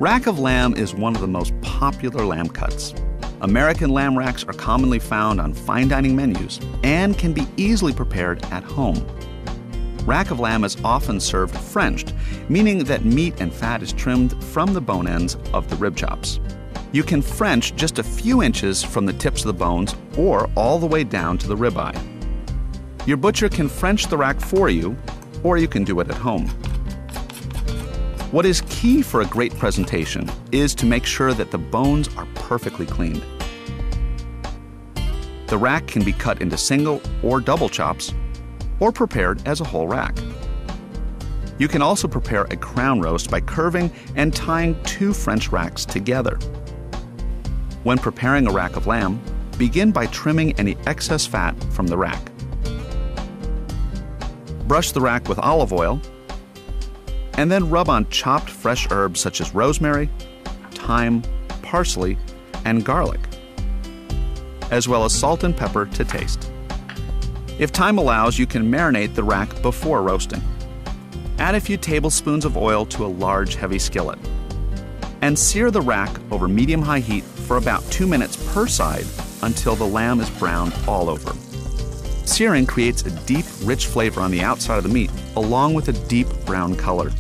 Rack of lamb is one of the most popular lamb cuts. American lamb racks are commonly found on fine dining menus and can be easily prepared at home. Rack of lamb is often served Frenched, meaning that meat and fat is trimmed from the bone ends of the rib chops. You can French just a few inches from the tips of the bones or all the way down to the ribeye. Your butcher can French the rack for you, or you can do it at home. What is key for a great presentation is to make sure that the bones are perfectly cleaned. The rack can be cut into single or double chops, or prepared as a whole rack. You can also prepare a crown roast by curving and tying two French racks together. When preparing a rack of lamb, begin by trimming any excess fat from the rack. Brush the rack with olive oil, and then rub on chopped fresh herbs such as rosemary, thyme, parsley, and garlic, as well as salt and pepper to taste. If time allows, you can marinate the rack before roasting. Add a few tablespoons of oil to a large, heavy skillet, and sear the rack over medium-high heat for about 2 minutes per side until the lamb is browned all over. Searing creates a deep, rich flavor on the outside of the meat, along with a deep brown color.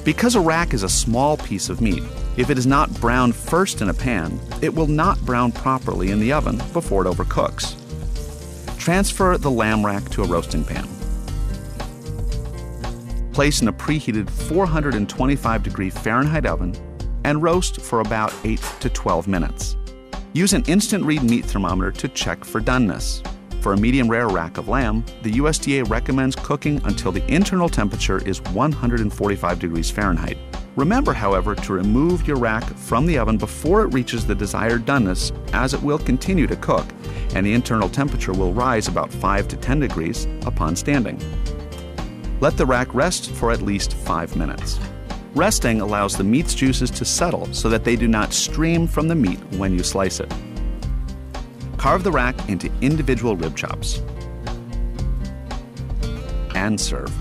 Because a rack is a small piece of meat, if it is not browned first in a pan, it will not brown properly in the oven before it overcooks. Transfer the lamb rack to a roasting pan. Place in a preheated 425-degree Fahrenheit oven and roast for about 8 to 12 minutes. Use an instant read meat thermometer to check for doneness. For a medium rare rack of lamb, the USDA recommends cooking until the internal temperature is 145 degrees Fahrenheit. Remember, however, to remove your rack from the oven before it reaches the desired doneness, as it will continue to cook, and the internal temperature will rise about 5 to 10 degrees upon standing. Let the rack rest for at least 5 minutes. Resting allows the meat's juices to settle so that they do not stream from the meat when you slice it. Carve the rack into individual rib chops and serve.